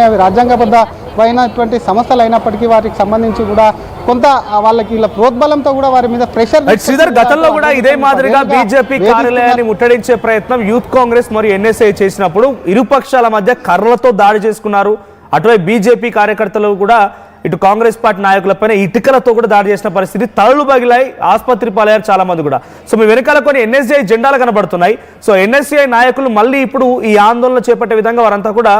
అవి రాజ్యాంగబద్ధమైనటువంటి సమస్యలు అయినప్పటికీ వాటికి సంబంధించి కూడా కొంత వాళ్ళకి ఇలా ప్రోద్బలంతో కూడా వారి మీద ప్రెషర్. శ్రీధర్, గతంలో కూడా ఇదే మాదిరిగా బీజేపీ కార్యాలయాన్ని ముట్టడించే ప్రయత్నం యూత్ కాంగ్రెస్ మరియు ఎన్ఎస్ఐ చేసినప్పుడు ఇరుపక్షాల మధ్య కర్రలతో దాడి చేసుకున్నారు. అటువైపు బీజేపీ కార్యకర్తలు కూడా ఇటు కాంగ్రెస్ పార్టీ నాయకులపైన ఇటుకలతో కూడా దాడి చేసిన పరిస్థితి, తలలు పగిలాయి, ఆసుపత్రి పాలయ్యారు చాలా మంది కూడా. సో మీ వెనకాల కొన్ని ఎన్ఎస్ఐ జెండాలు కనబడుతున్నాయి. సో ఎన్ఎస్ఐ నాయకులు మళ్ళీ ఇప్పుడు ఈ ఆందోళన చేపట్టే విధంగా వారంతా కూడా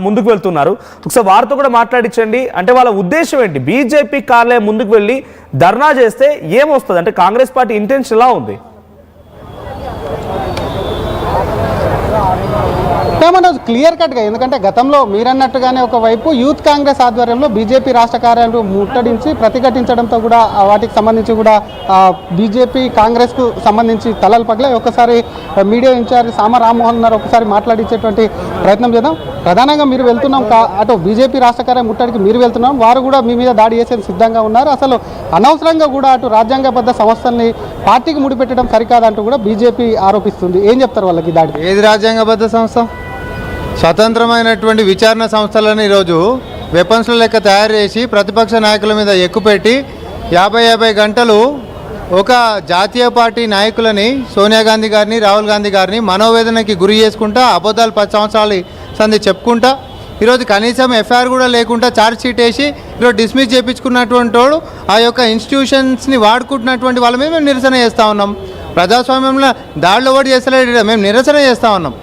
ముందుకు వెళ్తున్నారు. ఒకసారి వారితో కూడా మాట్లాడించండి. అంటే వాళ్ళ ఉద్దేశం ఏంటి? బీజేపీ కార్యాలయం ముందుకు వెళ్ళి ధర్నా చేస్తే ఏమొస్తుంది? అంటే కాంగ్రెస్ పార్టీ ఇంటెన్షన్ ఎలా ఉంది? ఏమన్నా క్లియర్ కట్గా, ఎందుకంటే గతంలో మీరన్నట్టుగానే ఒకవైపు యూత్ కాంగ్రెస్ ఆధ్వర్యంలో బీజేపీ రాష్ట్ర కార్యాలయం ముట్టడించి ప్రతిఘటించడంతో కూడా వాటికి సంబంధించి కూడా బీజేపీ కాంగ్రెస్కు సంబంధించి తలలు పగిలాయి. ఒకసారి మీడియా ఇన్ఛార్జ్ సామ రామ్మోహన్ గారు ఒకసారి మాట్లాడించేటువంటి ప్రయత్నం చేద్దాం. ప్రధానంగా మీరు వెళ్తున్నాం, అటు బీజేపీ రాష్ట్ర కార్యాలయం ముట్టడికి మీరు వెళ్తున్నాం, వారు కూడా మీ మీద దాడి చేసేందుకు సిద్ధంగా ఉన్నారు. అసలు అనవసరంగా కూడా అటు రాజ్యాంగబద్ధ సంస్థల్ని పార్టీకి ముడిపెట్టడం సరికాదంటూ కూడా బీజేపీ ఆరోపిస్తుంది. ఏం చెప్తారు వాళ్ళకి దాడి? ఏది రాజ్యాంగబద్ధ సంస్థ? స్వతంత్రమైనటువంటి విచారణ సంస్థలను ఈరోజు వెపన్స్ల లెక్క తయారు చేసి ప్రతిపక్ష నాయకుల మీద ఎక్కుపెట్టి 50 గంటలు ఒక జాతీయ పార్టీ నాయకులని, సోనియా గాంధీ గారిని, రాహుల్ గాంధీ గారిని మనోవేదనకి గురి చేసుకుంటా, అబద్ధాలు 10 సంవత్సరాలు సంది చెప్పుకుంటా, ఈరోజు కనీసం ఎఫ్ఐఆర్ కూడా లేకుండా ఛార్జ్ షీట్ వేసి ఈరోజు డిస్మిస్ చేయించుకున్నటువంటి వాడు ఆ యొక్క ఇన్స్టిట్యూషన్స్ని వాడుకుంటున్నటువంటి వాళ్ళ మీద మేము నిరసన చేస్తూ ఉన్నాం. ప్రజాస్వామ్యంలో దాడిలో ఓడి చేస్తలేడు, మేము నిరసన చేస్తూ ఉన్నాం.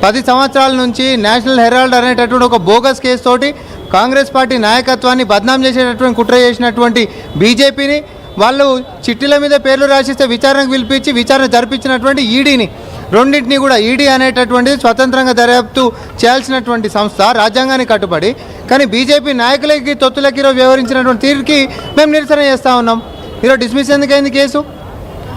10 సంవత్సరాల నుంచి నేషనల్ హెరాల్డ్ అనేటటువంటి ఒక బోగస్ కేసు తోటి కాంగ్రెస్ పార్టీ నాయకత్వాన్ని బద్నాం చేసేటటువంటి కుట్ర చేసినటువంటి బీజేపీని, వాళ్ళు చిట్టీల మీద పేర్లు రాసిస్తే విచారణకు పిలిపించి విచారణ జరిపించినటువంటి ఈడీని, రెండింటినీ కూడా, ఈడీ అనేటటువంటిది స్వతంత్రంగా దర్యాప్తు చేయాల్సినటువంటి సంస్థ, రాజ్యాంగానికి కట్టుబడి, కానీ బీజేపీ నాయకులకి తొత్తులకి ఈరోజు వ్యవహరించినటువంటి తీరుకి మేము నిరసన చేస్తూ ఉన్నాం. ఈరోజు డిస్మిస్ ఎందుకైంది కేసు?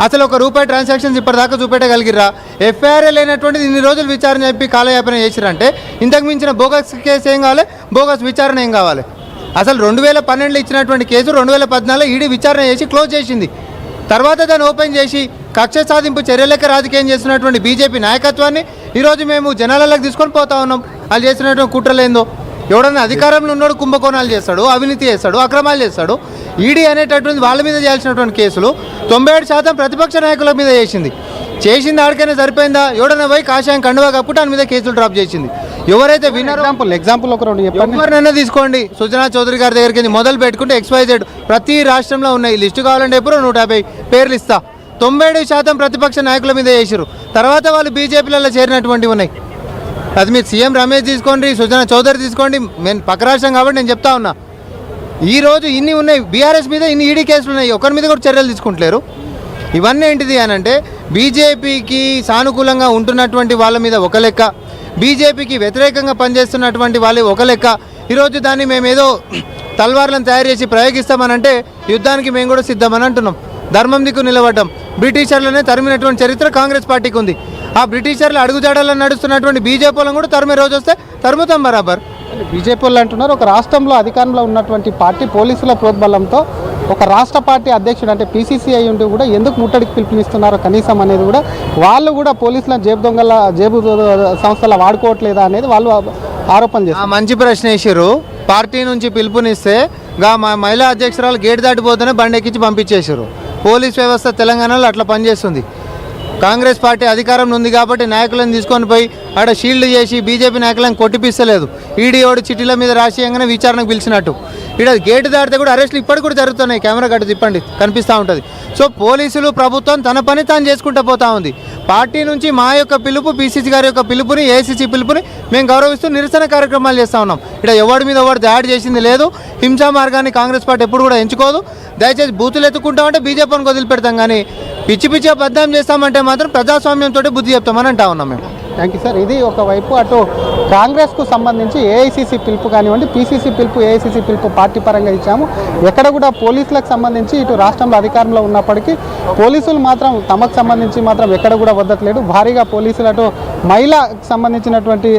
అసలు ₹1 ట్రాన్సాక్షన్స్ ఇప్పటిదాకా చూపెట్టగలిగిరా? ఎఫ్ఐఆర్ లేనటువంటిది ఇన్ని రోజులు విచారణ చెప్పి కాలయాపన చేసిరంటే ఇంతకు మించిన బోగస్ కేసు ఏం కావాలి? బోగస్ విచారణ ఏం కావాలి? అసలు 2012లో ఇచ్చినటువంటి కేసు 2014లో ఈడీ విచారణ చేసి క్లోజ్ చేసింది. తర్వాత దాన్ని ఓపెన్ చేసి కక్ష సాధింపు చర్యలక రాజకీయం చేస్తున్నటువంటి బీజేపీ నాయకత్వాన్ని ఈరోజు మేము జనాలలోకి తీసుకొని పోతా ఉన్నాం. వాళ్ళు చేసినటువంటి కుట్రలేందో, ఎవడన్నా అధికారంలో ఉన్నాడు కుంభకోణాలు చేస్తాడు, అవినీతి చేస్తాడు, అక్రమాలు చేస్తాడు. ఈడీ అనేటటువంటి వాళ్ళ మీద చేయాల్సినటువంటి కేసులు 97% ప్రతిపక్ష నాయకుల మీద చేసింది ఆడికైనా సరిపోయిందా? ఎవడన్నా పోయి కాషాయం కండువా కప్పుట దాని మీద కేసులు డ్రాప్ చేసింది. ఎవరైతే విన్నారో ఎగ్జాంపుల్ ఒక రెండు ఎవరినైనా తీసుకోండి. సుజనా చౌదరి గారి దగ్గరికి మొదలు పెట్టుకుంటే XYZ ప్రతి రాష్ట్రంలో ఉన్నాయి. లిస్టు కావాలంటే ఎప్పుడు 150 పేర్లు ఇస్తా. 97% ప్రతిపక్ష నాయకుల మీద చేసారు. తర్వాత వాళ్ళు బీజేపీలలో చేరినటువంటివి ఉన్నాయి. అది మీరు సీఎం రమేష్ తీసుకోండి, సుజనా చౌదరి తీసుకోండి, నేను పక్క రాష్ట్రం కాబట్టి నేను చెప్తా ఉన్నా. ఈరోజు ఇన్ని ఉన్నాయి, బీఆర్ఎస్ మీద ఇన్ని ఈడీ కేసులు ఉన్నాయి, ఒకరి మీద కూడా చర్యలు తీసుకుంటలేరు. ఇవన్నీ ఏంటిది అని అంటే బీజేపీకి సానుకూలంగా ఉంటున్నటువంటి వాళ్ళ మీద ఒక లెక్క, బీజేపీకి వ్యతిరేకంగా పనిచేస్తున్నటువంటి వాళ్ళు ఒక లెక్క. ఈరోజు దాన్ని మేమేదో తల్వార్లను తయారు చేసి ప్రయోగిస్తామనంటే యుద్ధానికి మేము కూడా సిద్ధమని అంటున్నాం. ధర్మం దిక్కు నిలబడ్డాం. బ్రిటిషర్లనే తరిమినటువంటి చరిత్ర కాంగ్రెస్ పార్టీకి ఉంది. ఆ బ్రిటిషర్లు అడుగుజాడలను నడుస్తున్నటువంటి బీజేపీ వాళ్ళని కూడా తరిమే రోజు వస్తే తరుముతాం బరాబర్. బీజేపీ వాళ్ళు అంటున్నారు, ఒక రాష్ట్రంలో అధికారంలో ఉన్నటువంటి పార్టీ పోలీసుల ప్రోద్బలంతో ఒక రాష్ట్ర పార్టీ అధ్యక్షుడు అంటే PCC అయి ఉండి కూడా ఎందుకు ముట్టడికి పిలుపునిస్తున్నారో కనీసం అనేది కూడా వాళ్ళు కూడా పోలీసులను జేబు సంస్థల వాడుకోవట్లేదా అనేది వాళ్ళు ఆరోపణ చేస్తారు. మంచి ప్రశ్న వేసారు. పార్టీ నుంచి పిలుపునిస్తే మా మహిళా అధ్యక్షురాలు గేట్ దాటిపోతేనే బండి ఎక్కించి పంపించేశారు. పోలీస్ వ్యవస్థ తెలంగాణలో అట్లా పనిచేస్తుంది. కాంగ్రెస్ పార్టీ అధికారంలో ఉంది కాబట్టి నాయకులను తీసుకొని పోయి ఆడ షీల్డ్ చేసి బీజేపీ నాయకులను కొట్టిపిస్తలేదు. ఈడీ ఓడి చిట్టీల మీద రాజకీయంగానే విచారణకు పిలిచినట్టు. ఇక్కడ గేటు దాటితే కూడా అరెస్టులు ఇప్పటికి కూడా జరుగుతున్నాయి. కెమెరా గట్టు తిప్పండి కనిపిస్తూ ఉంటుంది. సో పోలీసులు, ప్రభుత్వం తన పని తాను చేసుకుంటూ పోతూ ఉంది. పార్టీ నుంచి మా యొక్క పిలుపు, PCC గారి యొక్క పిలుపుని, ACC పిలుపుని మేము గౌరవిస్తూ నిరసన కార్యక్రమాలు చేస్తూ ఉన్నాం. ఇక్కడ ఎవరి మీద ఎవరు దాడి చేసింది లేదు. హింసా మార్గాన్ని కాంగ్రెస్ పార్టీ ఎప్పుడు కూడా ఎంచుకోదు. దయచేసి బూతులు ఎత్తుకుంటామంటే బీజేపీని వదిలిపెడతాం, కానీ పిచ్చి పిచ్చిగా బద్నాం చేస్తామంటే మాత్రం ప్రజాస్వామ్యంతో బుద్ధి చెప్తామని అంటా ఉన్నాం మేము. Thank you sir. ఇది ఒకవైపు అటు కాంగ్రెస్కు సంబంధించి AICC పిలుపు కానివ్వండి, PCC పిలుపు, AICC పిలుపు పార్టీ పరంగా ఇచ్చాము. ఎక్కడ కూడా పోలీసులకు సంబంధించి ఇటు రాష్ట్రంలో అధికారంలో ఉన్నప్పటికీ పోలీసులు మాత్రం తమకు సంబంధించి మాత్రం ఎక్కడ కూడా వద్దట్లేదు. భారీగా పోలీసులు అటు మహిళకు సంబంధించినటువంటి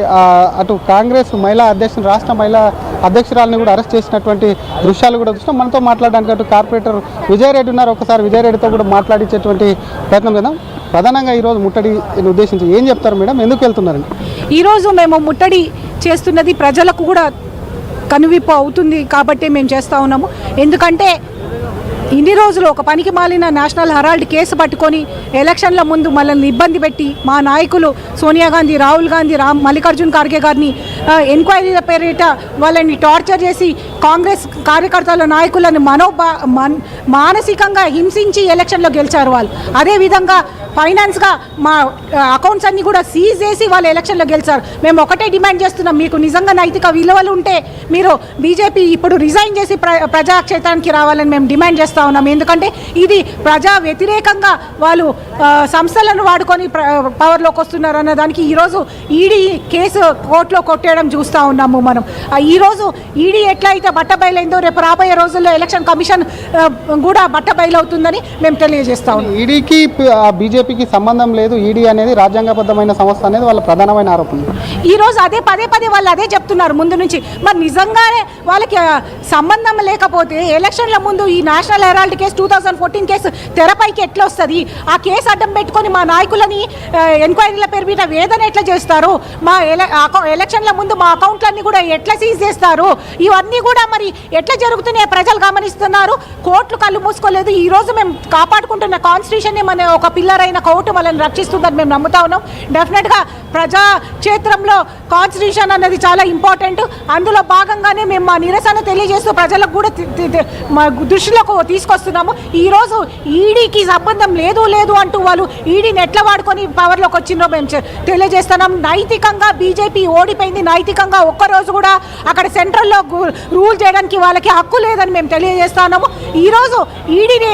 అటు కాంగ్రెస్ మహిళా అధ్యక్షుడు, రాష్ట్ర మహిళా అధ్యక్షురాలని కూడా అరెస్ట్ చేసినటువంటి దృశ్యాలు కూడా చూస్తాం. మనతో మాట్లాడడానికి అటు కార్పొరేటర్ విజయరెడ్డి ఉన్నారు. ఒకసారి విజయరెడ్డితో కూడా మాట్లాడించేటువంటి ప్రయత్నం చేద్దాం. ప్రధానంగా ఈరోజు ముట్టడిని ఉద్దేశించి ఏం చెప్తారు మేడం, ఎందుకు వెళ్తున్నారండి? ఈరోజు మేము ముట్టడి చేస్తున్నది ప్రజలకు కూడా కనువిప్పు అవుతుంది కాబట్టి మేము చేస్తూ ఉన్నాము. ఎందుకంటే ఇన్ని రోజులు ఒక పనికి మాలిన నేషనల్ హెరాల్డ్ కేసు పట్టుకొని ఎలక్షన్ల ముందు మనల్ని ఇబ్బంది పెట్టి మా నాయకులు సోనియా గాంధీ, రాహుల్ గాంధీ, మల్లికార్జున్ ఖర్గే గారిని ఎంక్వైరీల పేరిట వాళ్ళని టార్చర్ చేసి కాంగ్రెస్ కార్యకర్తల నాయకులను మానసికంగా హింసించి ఎలక్షన్లో గెలిచారు వాళ్ళు. అదేవిధంగా ఫైనాన్స్గా మా అకౌంట్స్ అన్నీ కూడా సీజ్ చేసి వాళ్ళు ఎలక్షన్లో గెలిచారు. మేము ఒకటే డిమాండ్ చేస్తున్నాం, మీకు నిజంగా నైతిక విలువలు ఉంటే మీరు బీజేపీ ఇప్పుడు రిజైన్ చేసి ప్రజాక్షేత్రానికి రావాలని మేము డిమాండ్ చేస్తూ ఉన్నాం. ఎందుకంటే ఇది ప్రజా వ్యతిరేకంగా వాళ్ళు సంస్థలను వాడుకొని పవర్లోకి వస్తున్నారు అన్న దానికి ఈరోజు ఈడీ కేసు కోర్టులో కొట్టేయడం చూస్తూ ఉన్నాము మనం. ఈరోజు ఈడీ ఎట్లయితే బట్టబయలైందో రేపు రాబోయే రోజుల్లో ఎలక్షన్ కమిషన్ కూడా బట్టబయలవుతుందని మేము తెలియజేస్తా ఉన్నాం. ఈడీకి బీజేపీకి సంబంధం లేదు, ఈడీ అనేది రాజ్యాంగబద్ధమైన సంస్థ అనేది వాళ్ళ ప్రధానమైన ఆరోపణ. ఈరోజు అదే పదే వాళ్ళు అదే చెప్తున్నారు ముందు నుంచి. మరి నిజంగానే వాళ్ళకి సంబంధం లేకపోతే ఎలక్షన్ల ముందు ఈ నేషనల్ హెరాల్డ్ కేసు 2014 కేసు తెరపైకి ఎట్లా వస్తుంది? ఆ కేసు అడ్డం పెట్టుకొని మా నాయకులని ఎంక్వైరీల పేరు మీద వేదన ఎట్లా చేస్తారు? మా ఎలక్షన్ల ముందు మా అకౌంట్లన్నీ కూడా ఎట్లా సీజ్ చేస్తారు? ఇవన్నీ కూడా మరి ఎట్లా జరుగుతున్నాయి ప్రజలు గమనిస్తున్నారు. కోర్టులు కళ్ళు మూసుకోలేదు. ఈరోజు మేము కాపాడుకుంటున్న కాన్స్టిట్యూషన్ మన ఒక పిల్లర్ అయిన కోర్టు వాళ్ళని రక్షిస్తుందని మేము నమ్ముతా ఉన్నాం. డెఫినెట్గా ప్రజా క్షేత్రంలో కాన్స్టిట్యూషన్ అన్నది చాలా ఇంపార్టెంట్. అందులో భాగంగానే మేము మా నిరసన తెలియజేస్తూ ప్రజలకు కూడా మా దృష్టిలోకి తీసుకొస్తున్నాము. ఈరోజు ఈడీకి సంబంధం లేదు అంటూ వాళ్ళు ఈడీని ఎట్లా వాడుకొని పవర్లోకి వచ్చిందో మేము తెలియజేస్తున్నాం. నైతికంగా బీజేపీ ఓడిపోయింది. నైతికంగా ఒక్కరోజు కూడా అక్కడ సెంట్రల్లో రూల్ చేయడానికి వాళ్ళకి హక్కు లేదని మేము తెలియజేస్తున్నాము. ఈరోజు ఈడీని